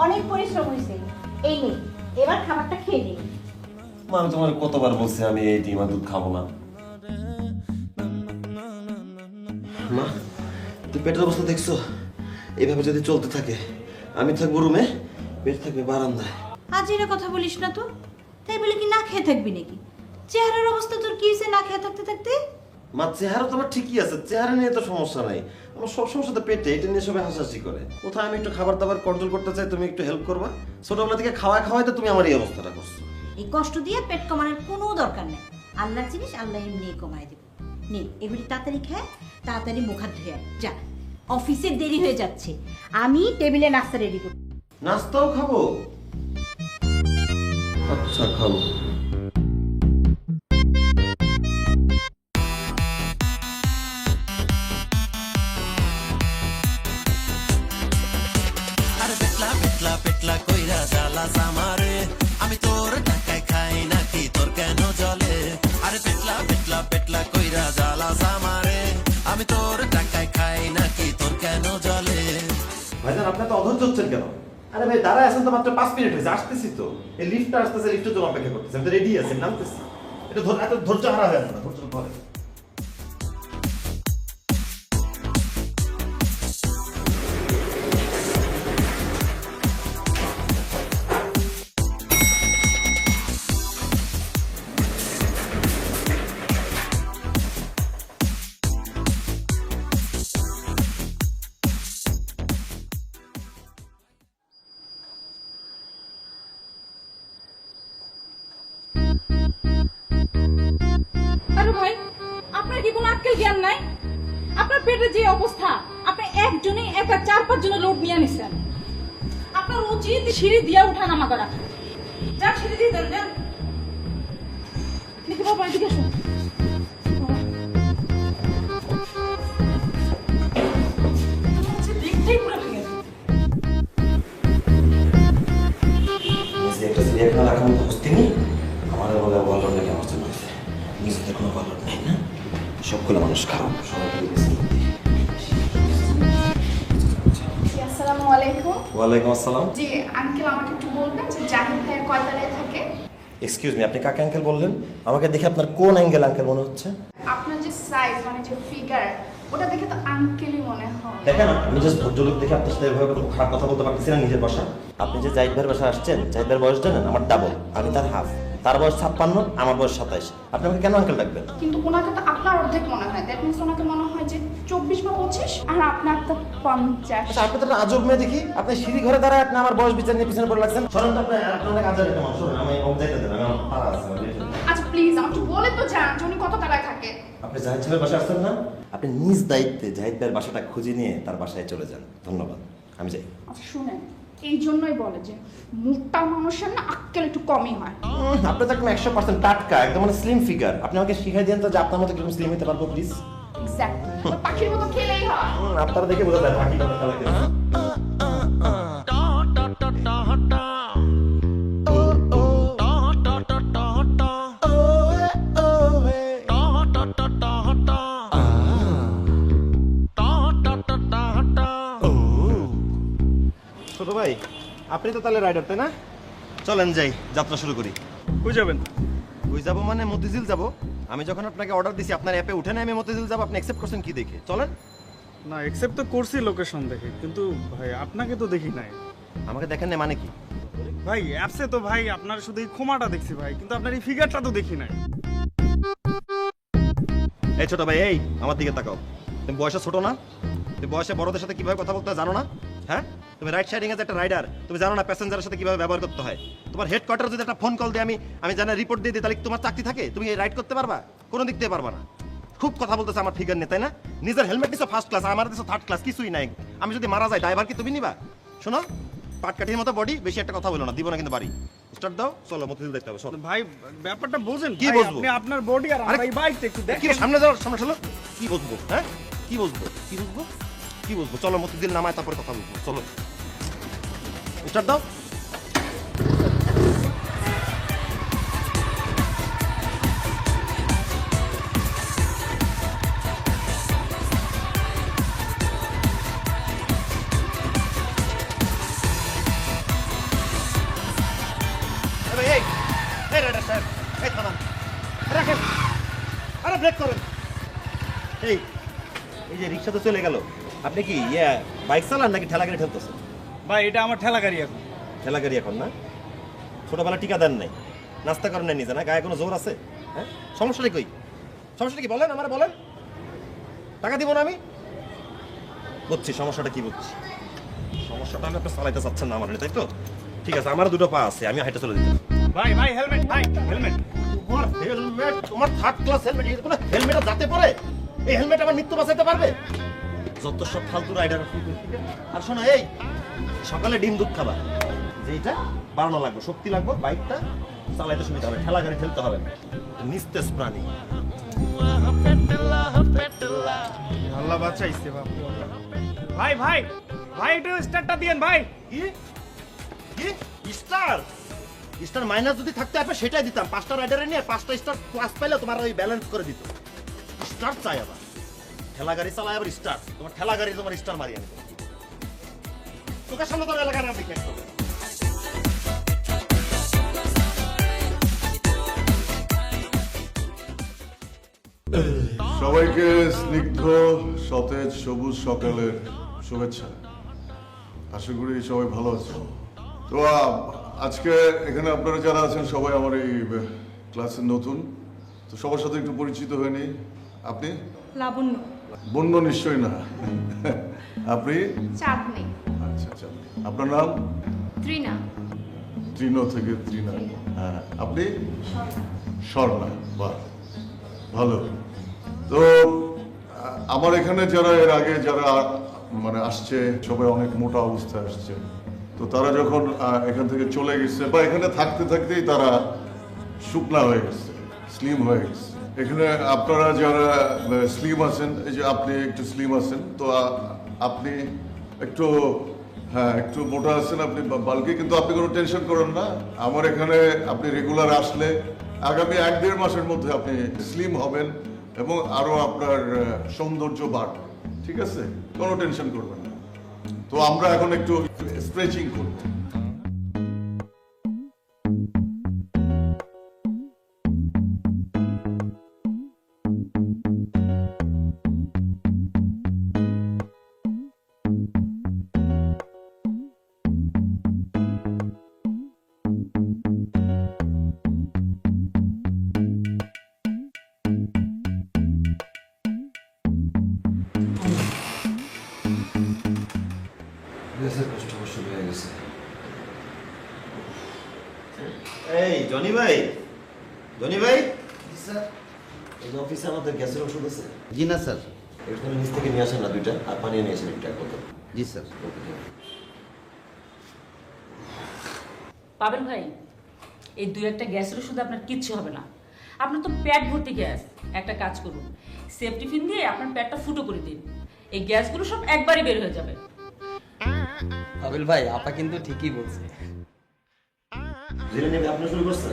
অনেক পরিশ্রম হয়েছে। এই নে, এবার খাবারটা খেয়ে নে। আমি তোমার কতবার বলছি আমি এই ডিম আর দুধ খাবো না। মা, তুই পেটের অবস্থা দেখছো? এইভাবে যদি চলতে থাকে আমি থাকবো রুমে, পেট থাকবে বারান্দায়। আজ এর কথা বলিস না তো। তাই বলে কি না খেয়ে থাকবি নাকি? চেহারার অবস্থা তোর কি হয়েছে না খেয়ে থাকতে থাকতে? মা, চেহারা তোমার ঠিকই আছে, চেহারা নিয়ে তো সমস্যা নাই। আমার সব সমস্যা তো পেটে, এটা নিয়ে সবাই হাসাহাসি করে। কোথায় আমি একটু খাবার দাবার কন্ট্রোল করতে চাই, তুমি একটু হেল্প করবা। ছোটবেলা থেকে খাওয়াই তো তুমি আমার এই অবস্থাটা করছো। এই কষ্ট দিয়ে পেট কমানোর কোনো দরকার নেই। আল্লাহর জিনিস আল্লাহ এমনি কমায় দেবে। নে, এবারে তাড়াতাড়ি খায়, তাড়াতাড়ি মুখ হাত ধুয়ে আয়। যা, অফিসে দেরি হয়ে যাচ্ছে। আমি টেবিলে নাস্তা রেডি করি। নাস্তাও খাবো? আচ্ছা, খাবো। পেটলা কইরা জ্বালা আমারে, আমি তোর টাকায় খাই নাকি তোর কেন জলে? আরে পেটলা কইরা জ্বালা আমারে, আমি তোর টাকায় খাই নাকি তোর কেন জলে? ভাইজান, আপনি তো অধৈর্য হচ্ছেন কেন? আরে ভাই, দাঁড়ায় আছেন তো মাত্র 5 মিনিট হয়েছে, আসতেছি তো। এই লিফটটা আসতেছে, লিফটের জন্য অপেক্ষা করতেছি। আমি তো রেডি আছি, নামতেছি। এটা এত ধৈর্য হারা হয়ে না, ধৈর্য ধরে। আরে ভাই, আপনার কি কোনো আক্কেল জ্ঞান নাই? আপনার পেটের যে অবস্থা, আপনি একজনে একা 4-5 জনের লোড নিয়ে নিছেন। আপনার উচিত সিঁড়ি দিয়ে উঠা নামা করা। যান, সিঁড়ি দিয়ে দেন, যান। দেখি বাবা, এদিকে আসুন। দেখতেই পুরো ভেঙে গেছে। নিজে একটা সিরিয়াল খেলা রাখার মতো বুঝতে নেই। আমার বলে বললো নাকি আমার জন্য হয়েছে। নিজেদের কোনো বললো নাই না, সবগুলো মানুষ খারাপ। সবাইকে আসসালামু আলাইকুম। ওয়ালাইকুম আসসালাম। জি আঙ্কেল, আমাকে একটু বলবেন যে জাহিদ ভাইয়ের কয়তলায় থাকে? এক্সকিউজ মি, আপনি কাকে আঙ্কেল বললেন? আমাকে দেখে আপনার কোন অ্যাঙ্গেল আঙ্কেল মনে হচ্ছে? আপনার যে সাইজ মানে যে ফিগার, ওটা দেখে তো আঙ্কেলই মনে হয়। দেখেন, আমি জাস্ট ভদ্রলোক দেখে আপনার সাথে এভাবে কোনো খারাপ কথা বলতে পারতেছি না নিজের বাসা। আপনি যে জাহিদ ভাইয়ের বাসায় আসছেন, জাহিদ ভাইয়ের বয়স জানেন? আমার ডাবল, আমি তার হাফ। তার বয়স 56, আমার বয়স 27। আপনি আমাকে কেন আঙ্কেল ডাকবেন? কিন্তু ওনাকে তো আপনার অর্ধেক মনে হয়। দ্যাট মিনস ওনাকে মনে হয় যে 24 বা 25, আর আপনার তো 50। আচ্ছা, আপনি তো একটা আজব মেয়ে দেখি। আপনি সিঁড়ি ঘরে দাঁড়ায় আপনি আমার বয়স বিচার নিয়ে পিছনে পড়ে লাগছেন। সরেন তো, আপনি অনেক আজব একটা মানুষ। সরেন, আমি যাইতে দেন, আমি আমার পাড়া আছে। আচ্ছা প্লিজ আমাকে একটু বলে তো যান যে উনি কত তালায় থাকে। আপনি জাহিদ সাহেবের বাসায় আসছেন না? আপনি নিজ দায়িত্বে জাহিদ ভাইয়ের বাসাটা খুঁজে নিয়ে তার বাসায় চলে যান। ধন্যবাদ, আমি যাই। আচ্ছা শুনেন, এই জন্যই বলে যে মোটা মানুষের না আক্কেল একটু কমই হয়। আপনি তো একদম 100% টাটকা, একদম মানে স্লিম ফিগার। আপনি আমাকে শিখাই দেন তো যে আপনার মতো কিরকম স্লিম হতে পারবো, প্লিজ। এক্স্যাক্টলি, পাখির মতো খেলেই হয়। আপনারা দেখে বোঝা যায় বাকি কথা খেলা কেন। ছোট ভাই, আপনি তো তাহলে রাইডার, তাই না? চলেন যাই, যাত্রা শুরু করি। কই যাবেন? কই যাবো মানে মতিঝিল যাবো। আমি যখন আপনাকে অর্ডার দিছি আপনার অ্যাপে উঠে না আমি মতিঝিল যাবো, আপনি অ্যাকসেপ্ট করছেন কি দেখে? চলেন। না, অ্যাকসেপ্ট তো করছি লোকেশন দেখে, কিন্তু ভাই আপনাকে তো দেখি নাই। আমাকে দেখেন না মানে কি? ভাই অ্যাপসে তো ভাই আপনার শুধু এই খোমাটা দেখছি ভাই, কিন্তু আপনার এই ফিগারটা তো দেখি নাই। এই ছোট ভাই, এই আমার দিকে তাকাও। তুমি বয়সে ছোট না? তুমি বয়সে বড়দের সাথে কিভাবে কথা বলতে হয় জানো না? হ্যাঁ, তুমি রাইট সাইডিং এর একটা রাইডার, তুমি জানো না প্যাসেঞ্জারের সাথে কিভাবে ব্যবহার করতে হয়? তোমার হেডকোয়ার্টারে যদি একটা ফোন কল দিয়ে আমি জানা রিপোর্ট দিয়ে দিই, তাহলে তোমার চাকরি থাকে? তুমি এই রাইড করতে পারবা? কোনো দিক দিয়ে পারবা না। খুব কথা বলতেছে আমার ফিগার নিয়ে, তাই না? নিজের হেলমেট দিছো ফার্স্ট ক্লাস, আমার দিছো থার্ড ক্লাস, কিছুই নাই। আমি যদি মারা যাই ড্রাইভার কি তুমি নিবা? শোনো, পাটকাঠির মতো বডি, বেশি একটা কথা বলো না, দিব না কিন্তু বাড়ি। স্টার্ট দাও, চলো মতিঝিল দেখতে হবে। চলো ভাই ব্যাপারটা বোঝেন কি ভাই, বুঝবো? আপনি আপনার বডি আর আমার এই বাইকটা একটু কি দেখেন। সামনে যাও, সামনে চলো। কি বুঝবো? হ্যাঁ, কি বুঝবো? কি বুঝবো? কি বুঝবো? চলো মতিঝিল নামায় তারপরে কথা বলবো। চলো। স্টার্ট দাও। ব্রেক করেন। এই যে রিক্সা তো চলে গেল, আপনি কি বাইক চালান নাকি ঠেলা গাড়ি ঠেলতেছেন? ভাই এটা আমার ঠেলা গাড়ি এখন। ঠেলা গাড়ি এখন না? ছোটবেলা টিকা দেন নাই, নাস্তা করেন নাই নিজে, না গায়ে কোনো জোর আছে? হ্যাঁ, সমস্যাটা কই? সমস্যাটা কি বলেন, আমার বলেন। টাকা দিব না আমি? বুঝছি সমস্যাটা কি, বুঝছি। সমস্যাটা আমি আপনি চালাইতে চাচ্ছেন না আমার, তাই তো? ঠিক আছে, আমার দুটো পা আছে, আমি হাইটে চলে দিতে। ভাই ভাই হেলমেট, ভাই হেলমেট। তোমার হেলমেট, তোমার থার্ড ক্লাস হেলমেট, এই কোনো হেলমেটে যাতে পড়ে? এই হেলমেট আমার মৃত্যু বাঁচাইতে পারবে? যত সব ফালতু রাইডার। আর শোনো, এই সকালে ডিম দুধ খাবা, যেটা বাড়ানো লাগবে, শক্তি লাগবে, বাইকটা চালাইতে সুবিধা হবে, ঠেলা গাড়ি ঠেলতে হবে না। নিস্তেজ প্রাণী। আল্লাহ বাঁচাইছে বাপ। ভাই ভাই ভাই একটু স্টার্টটা দিয়েন ভাই। কি কি স্টার? স্টার মাইনাস যদি থাকতে আপনি সেটাই দিতাম। 5টা রাইডারে নিয়ে 5টা স্টার প্লাস পাইলে তোমার ওই ব্যালেন্স করে দিত। স্টার চাই আবার, ঠেলা গাড়ি চালায় আবার স্টার। তোমার ঠেলা গাড়ি তোমার স্টার মারি আনি তোকে সামনে তো এলাকার নাম দেখে একটু। সবাইকে স্নিগ্ধ সতেজ সবুজ সকালের শুভেচ্ছা। আশা করি সবাই ভালো আছেন। তো আজকে এখানে আপনারা যারা আছেন সবাই আমার এই ক্লাসের নতুন, তো সবার সাথে একটু পরিচিত হয়ে নিই। আপনি? লাবণ্য। বন্য নিশ্চয়ই না। আপনি? চাঁদনি। আচ্ছা আচ্ছা, আপনার নাম? ত্রিনা। তৃণ থেকে তৃণা। হ্যাঁ, আপনি? স্বর্ণা। বাহ, ভালো। তো আমার এখানে যারা এর আগে যারা মানে আসছে সবাই অনেক মোটা অবস্থায় আসছে, তো তারা যখন এখান থেকে চলে গেছে বা এখানে থাকতে থাকতেই তারা শুকনা হয়ে গেছে, স্লিম হয়ে গেছে। এখানে আপনারা যারা স্লিম আছেন, এই যে আপনি একটু স্লিম আছেন, তো আপনি একটু হ্যাঁ একটু মোটা আছেন, আপনি বালকি, কিন্তু আপনি কোনো টেনশন করেন না। আমার এখানে আপনি রেগুলার আসলে আগামী 1-1.5 মাসের মধ্যে আপনি স্লিম হবেন এবং আরো আপনার সৌন্দর্য বাড়বে। ঠিক আছে, কোনো টেনশন করবেন না। তো আমরা এখন একটু স্ট্রেচিং করব। এই জনি ভাই, জনি ভাই স্যার, এই অফিসে আমাদের গ্যাসের ওষুধ আছে? জি না স্যার। এখানে নিচ থেকে নিয়ে আসেন না 2টা, আর পানি নিয়ে আসেন 1টা কত। জি স্যার। পাবেন ভাই, এই 2-1টা গ্যাসের ওষুধ আপনার কিচ্ছু হবে না। আপনার তো পেট ভর্তি গ্যাস। একটা কাজ করুন, সেফটি পিন দিয়ে আপনার পেটটা ফুটো করে দিন, এই গ্যাসগুলো সব একবারই বের হয়ে যাবে। পাবেল ভাই, আপা কিন্তু ঠিকই বলছে। জেনে নেবে আপনি শুরু করছেন।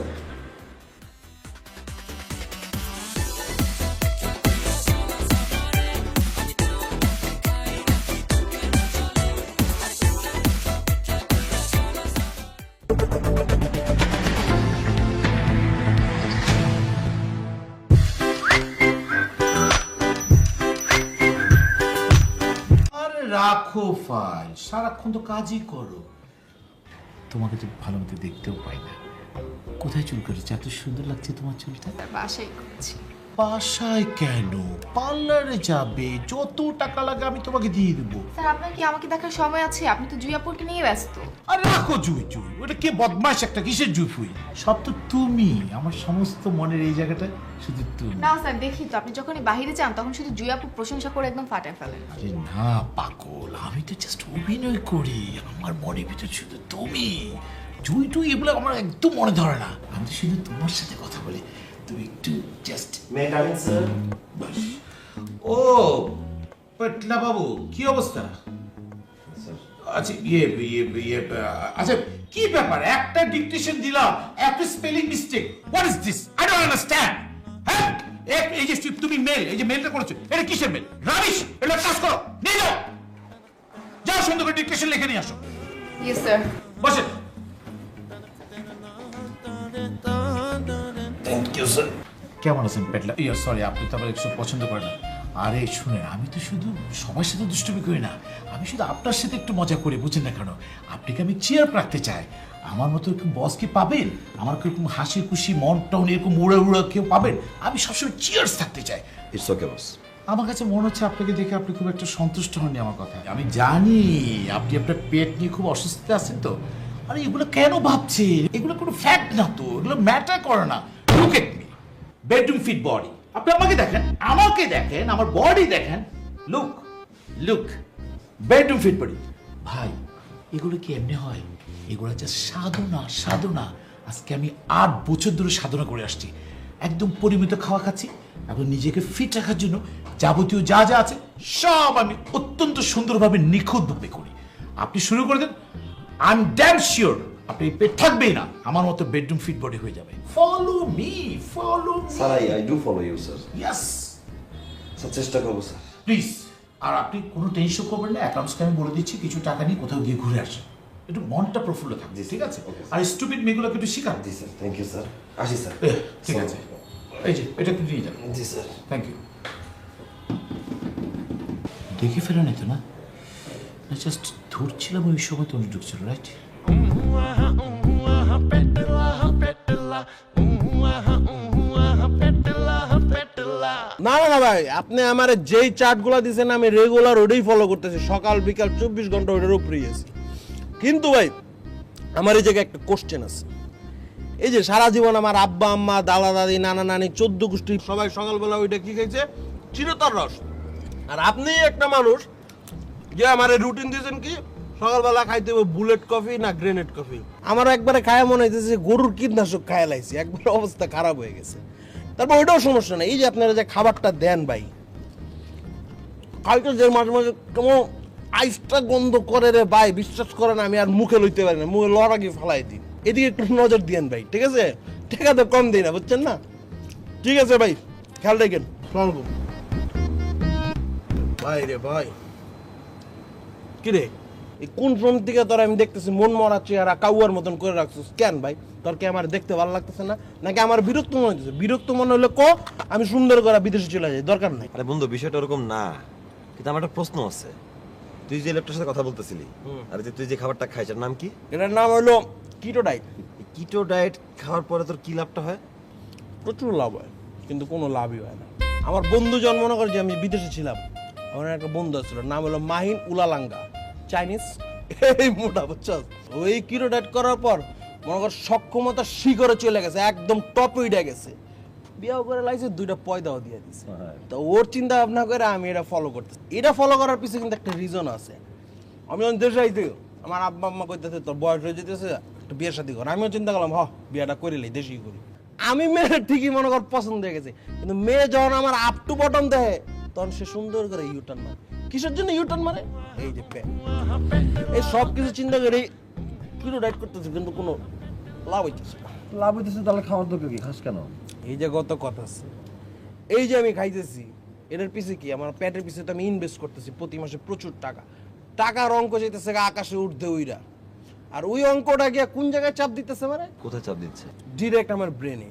আরে রাখো ফাইল, সারাক্ষণ তো কাজই করো। তোমাকে তো ভালো মতো দেখতেও পাই না। কোথায় চুল করেছো? এত সুন্দর লাগছে তোমার চুলটা। বাসায় করছি। বাসায় কেন? পার্লারে যাবে, যত টাকা লাগে আমি তোমাকে দিয়ে দেবো। স্যার, আপনার কি আমাকে দেখার সময় আছে? আপনি তো জুইয়াপুরকে নিয়ে ব্যস্ত। আরে রাখো জুই জুই, ওটা কে বদমাশ একটা, কিসের জুই ফুই? সব তো তুমি, আমার সমস্ত মনের এই জায়গাটা শুধু তুমি। না স্যার, দেখি তো আপনি যখনই বাইরে যান তখন শুধু জুইয়াপুর প্রশংসা করে একদম ফাটায় ফেলেন। আরে না পাগল, আমি তো জাস্ট অভিনয় করি, আমার মনের ভিতর শুধু তুমি। জুই টুই এগুলো আমার একদম মনে ধরে না, আমি তো শুধু তোমার সাথে কথা বলি। তুমি একটু জাস্ট ও পেটলা বাবু, কি অবস্থা? আচ্ছা আচ্ছা কি ব্যাপার একটা ডিকটেশন দিলাম একটা spelling mistake what is this I don't understand হ্যাঁ এই যে তুমি মেল এই যে মেলটা করেছো এটা কিসের মেল রাবিশ এটা কাজ করো নিয়ে যাও যাও সুন্দর করে ডিকটেশন লিখে নিয়ে আসো ইয়েস স্যার। বসেন থ্যাংক ইউ স্যার কেমন আছেন পেটলা সরি আপনি তো আবার একটু পছন্দ করেন না আরে শুনে আমি তো শুধু সবার সাথে দুষ্টুমি করি না আমি শুধু আপনার সাথে একটু মজা করি বুঝছেন না কেন আপনাকে আমি চেয়ার রাখতে চাই আমার মতো এরকম বস কি পাবেন আমার এরকম হাসি খুশি মন টন এরকম উড়া উড়া কেউ পাবেন আমি সবসময় চেয়ার্স থাকতে চাই ইটস ওকে বস। আমার কাছে মনে হচ্ছে আপনাকে দেখে আপনি খুব একটা সন্তুষ্ট হননি আমার কথা আমি জানি আপনি আপনার পেট নিয়ে খুব অসুস্থ আছেন তো আরে এগুলো কেন ভাবছেন এগুলো কোনো ফ্যাক্ট না তো এগুলো ম্যাটার করে না look at me bedroom fit body আপনি আমাকে দেখেন আমার বডি দেখেন look look bedroom fit body ভাই এগুলো কি এমনি হয় এগুলো হচ্ছে সাধনা আজকে আমি 8 বছর ধরে সাধনা করে আসছি একদম পরিমিত খাওয়া খাচ্ছি এবং নিজেকে ফিট রাখার জন্য যাবতীয় যা যা আছে সব আমি অত্যন্ত সুন্দরভাবে নিখুঁতভাবে করি আপনি শুরু করে দেন আই এম ড্যাম শিওর আপনি পেট থাকবেই না আমার মতো বেডরুম ফিট বডি হয়ে যাবে follow me sir I do follow you sir. Yes sir চেষ্টা করবো স্যার। প্লিজ আর আপনি কোনো টেনশন করবেন না অ্যাকাউন্টসকে আমি বলে দিচ্ছি কিছু টাকা নিয়ে কোথাও গিয়ে ঘুরে আসেন একটু মনটা প্রফুল্ল থাকবে ঠিক আছে আর স্টুপিড মেয়েগুলোকে একটু শিখান জি স্যার থ্যাংক ইউ স্যার। আসি স্যার। ঠিক আছে এই যে এটা একটু নিয়ে যান জি স্যার। থ্যাংক ইউ দেখে ফেলেন তো না জাস্ট ধরছিলাম ওই সময় তুমি ঢুকছিল রাইট না না না ভাই আপনি আমার যেই চার্টগুলো দিয়েছেন আমি রেগুলার ওটাই ফলো করতেছি সকাল বিকাল 24 ঘন্টা ওটার উপরেই আছি কিন্তু ভাই আমার এই জায়গায় একটা কোশ্চেন আছে এই যে সারা জীবন আমার আব্বা আম্মা দাদা দাদি নানা নানি 14 গোষ্ঠী সবাই সকালবেলা ওইটা কি খাইছে চিরতর রস আর আপনি একটা মানুষ যে আমার রুটিন দিয়েছেন কি সকালবেলা খাইতে হবে বুলেট কফি না গ্রেনেড কফি আমার একবারে খায়া মনে হইতেছে গরুর কীটনাশক খায়া লাইছি একবার অবস্থা খারাপ হয়ে গেছে তারপর ওইটাও সমস্যা নেই এই যে আপনারা যে খাবারটা দেন ভাই কালকে যে মাঝে মাঝে কেমন আইসটা গন্ধ করে রে ভাই বিশ্বাস করেন আমি আর মুখে লইতে পারি না মুখে লড়া গিয়ে ফালাই দিই এদিকে একটু নজর দিয়েন ভাই ঠিক আছে টাকা তো কম দিই না বুঝছেন না ঠিক আছে ভাই খেয়াল রাখেন সালামালাইকুম ভাই রে ভাই কি রে এই কোন ফোন থেকে তোর আমি দেখতেছি মন মরা চেহারা কাউয়ার মতন করে রাখছিস কেন ভাই তোর কি আমার দেখতে ভালো লাগতেছে না নাকি আমার বিরক্ত মনে হচ্ছে বিরক্ত মনে হলে ক আমি সুন্দর করে বিদেশে চলে যাই দরকার নাই আরে বন্ধু বিষয়টা ওরকম না কিন্তু আমার একটা প্রশ্ন আছে তুই যে ল্যাপটপের সাথে কথা বলতেছিলি আর যে তুই যে খাবারটা খাইছ এর নাম কি? এটার নাম হলো কিটো ডায়েট কিটো ডায়েট খাওয়ার পরে তোর কি লাভটা হয়? প্রচুর লাভ হয় কিন্তু কোনো লাভই হয় না আমার বন্ধু জন্ম মনে করে যে আমি বিদেশে ছিলাম আমার একটা বন্ধু ছিল নাম হলো মাহিন উলালাঙ্গা চাইনিজ এই মোটা বুঝছো ওই কিটো ডায়েট করার পর মনে কর সক্ষমতা শিখরে চলে গেছে একদম টপে উঠে গেছে বিয়াও করে লাইছে 2টা পয়দাও দিয়ে দিছে তো ওর চিন্তা ভাবনা করে আমি এটা ফলো করতেছি এটা ফলো করার পিছনে কিন্তু একটা রিজন আছে আমি যখন দেশে আইতে আমার আব্বা আম্মা কইতেছে তোর বয়স হয়ে যেতেছে একটা বিয়ের শাদী কর আমিও চিন্তা করলাম বিয়েটা করিলেই দেশেই করি আমি মেয়ে ঠিকই মনে কর পছন্দ হয়ে গেছে কিন্তু মেয়ে যখন আমার আপ টু বটম দেয় তখন সে সুন্দর করে ইউটার্ন মারে কিসের জন্য ইউটার্ন মারে এই যে এই সব কিছু চিন্তা করে কিলো ডায়েট করতেছে কিন্তু কোনো লাভ হইতেছে না লাভ হইতেছে তাহলে খাওয়ার দরকার কি খাস কেন? এই যে কত কথা আছে এই যে আমি খাইতেছি এটার পিছে কি আমার পেটের পিছে তো আমি ইনভেস্ট করতেছি প্রতি মাসে প্রচুর টাকার অঙ্ক যেতেছে আকাশে উঠতে উইরা আর ওই অঙ্কটা গিয়া কোন জায়গায় চাপ দিতেছে মানে কোথায় চাপ দিচ্ছে? ডিরেক্ট আমার ব্রেনে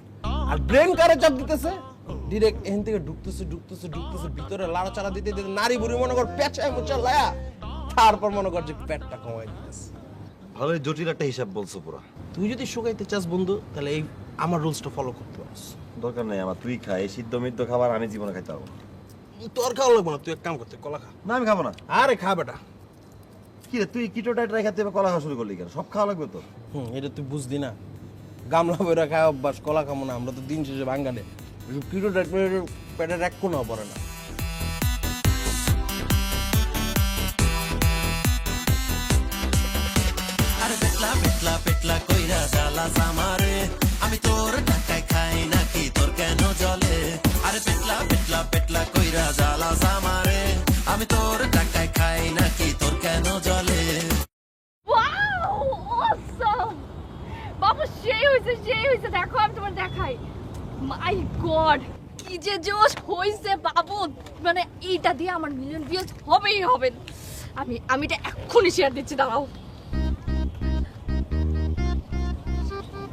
আর ব্রেন কারে চাপ দিতেছে ডিরেক্ট এখান থেকে ঢুকতেছে ভিতরে লাড়াচাড়া দিতে দিতে নারী বুড়ি মনে কর পেঁচায় মোচা লায়া তারপর মনে কর যে পেটটা কমাই দিতেছে ভালোই জটিল একটা হিসাব বলছো পুরো তুই যদি শুকাইতে চাস বন্ধু তাহলে এই আমার রুলসটা ফলো করতে পারিস দরকার নাই আমার তুই খা এই সিদ্ধ মিদ্ধ খাবার আমি জীবনে খাইতে পারবো তোর খাওয়া লাগবে না তুই এক কাম করতে কলা খা না আমি খাবো না আরে খা বেটা কি রে তুই কিটো ডায়েট রাখাতে কলা খাওয়া শুরু করলি কেন? সব খাওয়া লাগবে তো। এটা তুই বুঝদি না গামলা বইরা খায় অভ্যাস কলা খাবো না আমরা তো দিন শেষে বাঙালি কিটো ডায়েট পেটের এক কোনো পড়ে না আরে পেটলা পেটলা পেটলা কইরা জ্বালা সামারে আমি তোর টাকায় খাই নাকি তোর কেন জলে আরে পেটলা পেটলা পেটলা কইরা জ্বালা সামারে আমি তোর টাকায় খাই নাকি তোর কেন জলে সেই হয়েছে দেখো আমি তোমার দেখাই মাই গড কি যে জোশ হয়েছে বাবু মানে এইটা দিয়ে আমার মিলিয়ন ভিউজ হবেই হবে আমি এটা এক্ষুনি শেয়ার দিচ্ছি দাঁড়াও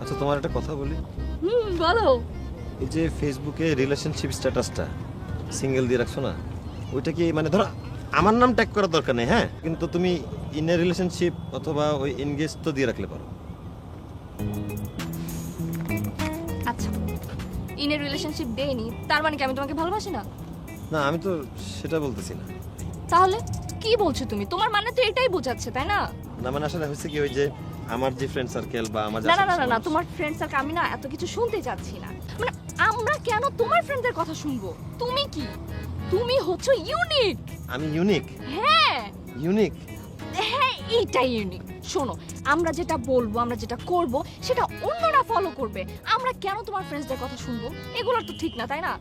আচ্ছা তোমার একটা কথা বলি, বলো এই যে ফেসবুকে রিলেশনশিপ স্ট্যাটাসটা সিঙ্গেল দিয়ে রাখছো না, ওইটা কি মানে ধরো আমার নাম ট্যাগ করার দরকার নেই, হ্যাঁ, কিন্তু তুমি ইন এ রিলেশনশিপ অথবা ওই এনগেজ তো দিয়ে রাখলে পারো। আচ্ছা ইনের রিলেশনশিপ দেইনি তার মানে কি আমি তোমাকে ভালোবাসি না না আমি তো সেটা বলতেছি না। তাহলে কি বলছো তুমি তোমার মানে তো এটাই বোঝাচ্ছে তাই না না মানে আসলে হচ্ছে কি ওই যে আমার যে ফ্রেন্ড সার্কেল বা আমার যে না না না আশেপাশের না না মানুষ- তোমার ফ্রেন্ড সার্কেল আমি না এত কিছু শুনতে চাচ্ছি না মানে আমরা কেন তোমার ফ্রেন্ডদের কথা শুনবো তুমি কি তুমি হচ্ছে ইউনিক আমি ইউনিক? হ্যাঁ ইউনিক? হ্যাঁ এইটাই ইউনিক শোনো আমরা যেটা বলবো আমরা যেটা করব সেটা অন্যরা ফলো করবে আমরা কেন তোমার ফ্রেন্ডসদের কথা শুনবো এগুলো তো ঠিক না তাই না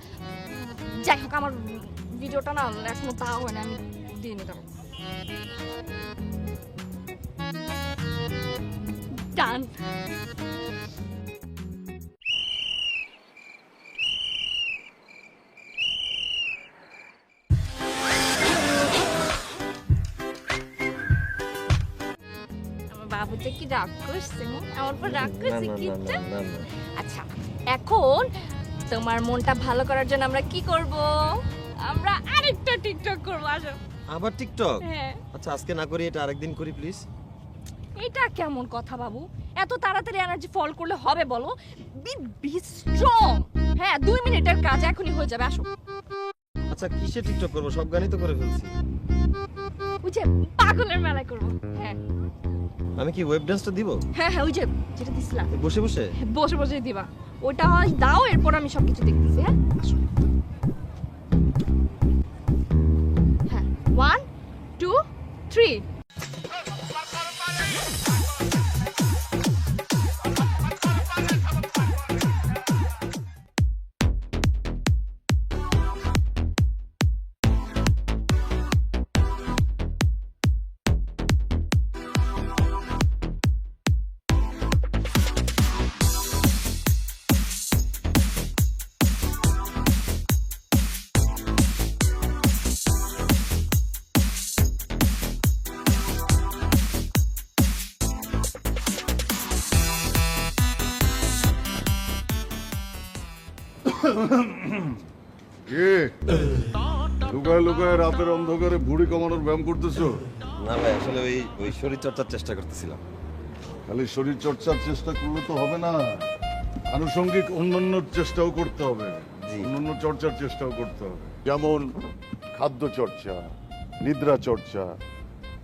যাই হোক আমার ভিডিওটা না এখনো পাওয়া হয় না আমি দিয়ে নিতে পারবো ডান আমার বাবুটা কি রাগ করছে আমার পর রাগ করছে না, কিচ্ছু না, না। আচ্ছা এখন তোমার মনটা ভালো করার জন্য আমরা কি করব আমরা আরেকটা টিকটক করব আসো আবার টিকটক? হ্যাঁ আচ্ছা আজকে না করি এটা আরেকদিন করি প্লিজ। এটা কেমন কথা বাবু এত তাড়াতাড়ি এনার্জি ফল করলে হবে বলো বি স্ট্রং হ্যাঁ 2 মিনিটের কাজ এখনই হয়ে যাবে আসো আচ্ছা কিসে টিকটক করবো? সব গানই তো করে ফেলছি। ওই যে পাগলের মেলায় করব হ্যাঁ আমি কি ওয়েব ডান্সটা দিব? হ্যাঁ হ্যাঁ ওই যে যেটা দিছিলাম বসে বসে? বসে বসে দিবা ওটা হয় দাও এরপর আমি সবকিছু দেখতেছি হ্যাঁ আসো হ্যাঁ 1 2 3 কে লুকায় লুকায় রাতের অন্ধকারে ভুঁড়ি কমানোর ব্যায়াম করতেছো? না ভাই আসলে ওই ওই শরীর চর্চার চেষ্টা করতেছিলাম। খালি শরীর চর্চার চেষ্টা করলে তো হবে না, আনুষঙ্গিক অন্যান্য চেষ্টাও করতে হবে, জি। অন্যান্য চর্চার চেষ্টাও করতে হবে, যেমন খাদ্য চর্চা, নিদ্রা চর্চা,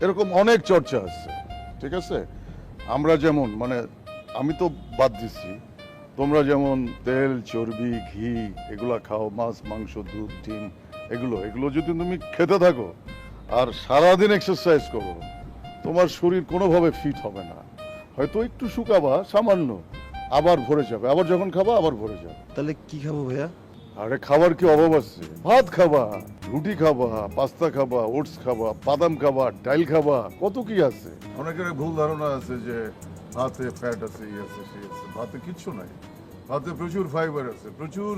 এরকম অনেক চর্চা আছে। ঠিক আছে, আমরা যেমন মানে আমি তো বাদ দিচ্ছি, তোমরা যেমন তেল চর্বি ঘি এগুলা খাও, মাছ মাংস দুধ ডিম এগুলো এগুলো যদি তুমি খেতে থাকো আর সারাদিন এক্সারসাইজ করো, তোমার শরীর কোনোভাবে ফিট হবে না। হয়তো একটু শুকাবা সামান্য, আবার ভরে যাবে, আবার যখন খাবা আবার ভরে যাবে। তাহলে কি খাবো ভাইয়া? আরে খাবার কি অভাব আছে? ভাত খাবা, রুটি খাবা, পাস্তা খাবা, ওটস খাবা, বাদাম খাবা, ডাল খাবা, কত কি আছে। অনেকের ভুল ধারণা আছে যে ভাতে ফ্যাট আছে, এই আছে সেই আছে। ভাতে কিচ্ছু নাই, ভাতে প্রচুর ফাইবার আছে, প্রচুর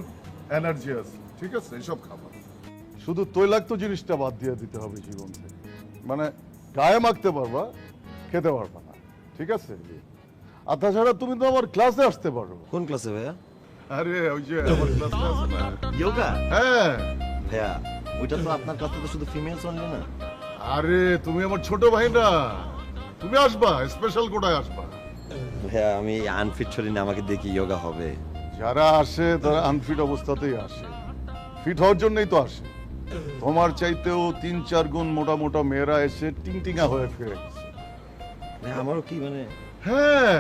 এনার্জি আছে। ঠিক আছে, এসব খাবা। শুধু তৈলাক্ত জিনিসটা বাদ দিয়ে দিতে হবে জীবন থেকে। মানে গায়ে মাখতে পারবা, খেতে পারবা না। ঠিক আছে, আর তাছাড়া তুমি তো আমার ক্লাসে আসতে পারো। কোন ক্লাসে ভাইয়া? আরে ওই যে আমার ক্লাসে আছে না, যোগা? হ্যাঁ। ভাইয়া ওইটা তো আপনার ক্লাসে তো শুধু ফিমেলস অনলি না। আরে তুমি আমার ছোট ভাই না, তুমি আসবা, স্পেশাল কোটায় আসবা। ভাইয়া আমি আনফিট শরীর নিয়ে আমাকে দেখি যোগা হবে? যারা আসে তারা আনফিট অবস্থাতেই আসে, ফিট হওয়ার জন্যই তো আসে। তোমার চাইতেও 3-4 গুণ মোটা মোটা মেয়েরা এসে টিংটিঙা হয়ে ফিরে গেছে। ভাইয়া আমারও কি মানে? হ্যাঁ,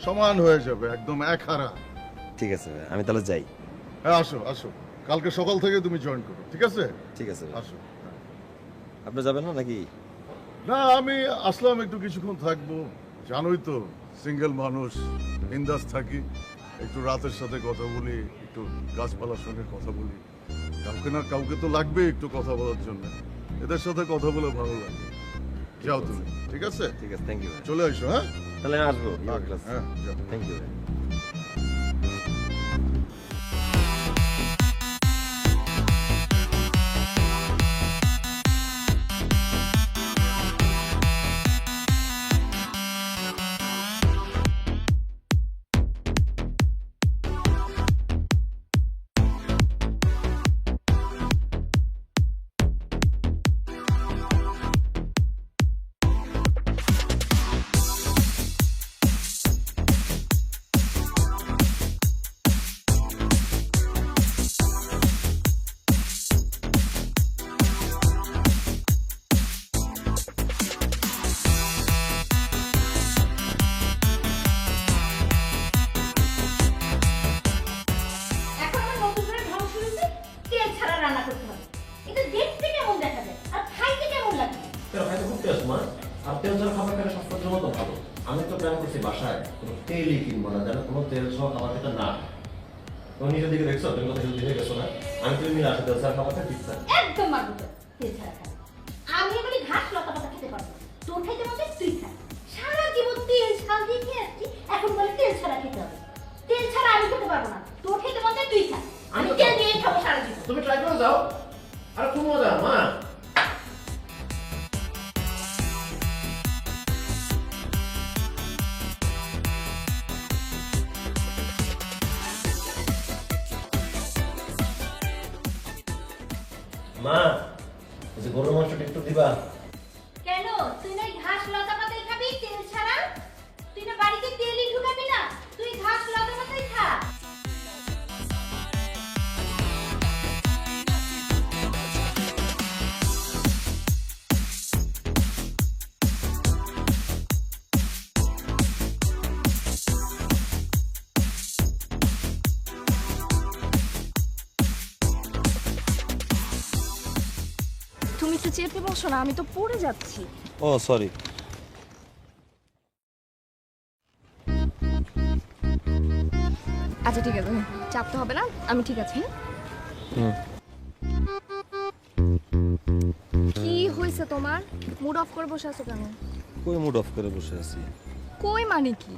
সমান হয়ে যাবে, একদম এক হারা। ঠিক আছে ভাইয়া আমি তাহলে যাই। হ্যাঁ আসো আসো, কালকে সকাল থেকে তুমি জয়েন করো। ঠিক আছে, ঠিক আছে ভাইয়া। আসো। আপনি যাবেন না নাকি? না আমি আসলাম, একটু কিছুক্ষণ থাকবো। জানোই তো সিঙ্গেল মানুষ, বিন্দাস থাকি, একটু রাতের সাথে কথা বলি, একটু গাছপালার সঙ্গে কথা বলি। কাউকে না কাউকে তো লাগবে একটু কথা বলার জন্য, এদের সাথে কথা বলে ভালো লাগে। যাও তুমি, ঠিক আছে? ঠিক আছে, থ্যাংক ইউ। চলে আসো। হ্যাঁ তাহলে আমি আসবো হ্যাঁ, যাও। Thank you. করছি বাসায় কোনো তেলই কিনবো না, যেন কোনো তেল সহ খাবার খেতে না। তুমি নিজের দিকে দেখছো, তুমি কথা হেলদি হয়ে গেছো না? আমি তুমি মিলে আসে তেল ছাড়া খাবারটা ঠিক স্যার। একদম মারবো তো, তেল ছাড়া খাবে। আমি বলি ঘাস লতা পাতা খেতে পারবো না। তোর খাইতে মধ্যে তুই খা। সারা জীবন তেল ছাল দিয়ে খেয়ে আসছি, এখন বলে তেল ছাড়া খেতে হবে। তেল ছাড়া আমি খেতে পারবো না। তোর খাইতে মধ্যে তুই খা। আমি তেল দিয়ে খাবো সারা জীবন। তুমি ট্রাই করে যাও, আর খুব মজা মা। মা, এই যে গরুর মাংসটা একটু দিবা। কেন তুই না ঘাস লতা পাতাই খাবি তেল ছাড়া? তুই না বাড়িতে তেলই ঢুকাবি না? তুই ঘাস লতা পাতাই খা। তুমি একটু চেপে বসো না, আমি তো পড়ে যাচ্ছি। ও সরি। আচ্ছা ঠিক আছে, চাপতে হবে না, আমি ঠিক আছি। কি হয়েছে তোমার? মুড অফ করে বসে আছো কেন? কই মুড অফ করে বসে আছি? কই মানে কি?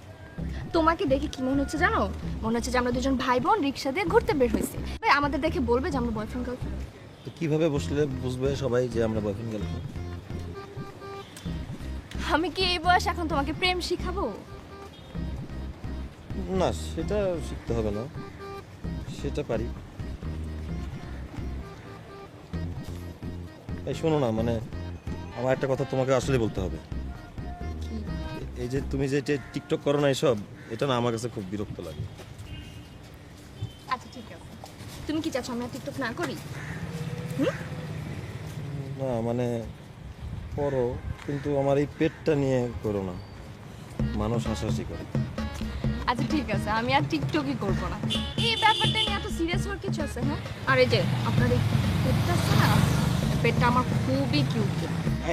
তোমাকে দেখে কি মনে হচ্ছে জানো? মনে হচ্ছে যে আমরা দুজন ভাই বোন রিক্সা দিয়ে ঘুরতে বের হয়েছি। ভাই আমাদের দেখে বলবে যে আমরা বয়ফ্রেন্ড গার্লফ্রেন্ড। তো কিভাবে বসলে বুঝবে সবাই যে আমরা বয়ফ্রেন্ড গার্লফ্রেন্ড? আমি কি এই বয়স এখন তোমাকে প্রেম শিখাবো? না, সেটা শিখতে হবে না, সেটা পারি। এই শোনো না, মানে আমার একটা কথা তোমাকে আসলে বলতে হবে। এই যে তুমি যে টিকটক করো না এসব, এটা না আমার কাছে খুব বিরক্ত লাগে। আচ্ছা ঠিক আছে, তুমি কি চাচ্ছ আমরা টিকটক না করি? না মানে করো, কিন্তু আমার এই পেটটা নিয়ে করো না, মানুষ হাসাহাসি করে। আচ্ছা ঠিক আছে, আমি আর টিকটকই করবো না। এই ব্যাপারটা নিয়ে এত সিরিয়াস হওয়ার কিছু আছে? হ্যাঁ, আর এই যে আপনার এই পেটটা আছে না, পেটটা আমার খুবই কিউট।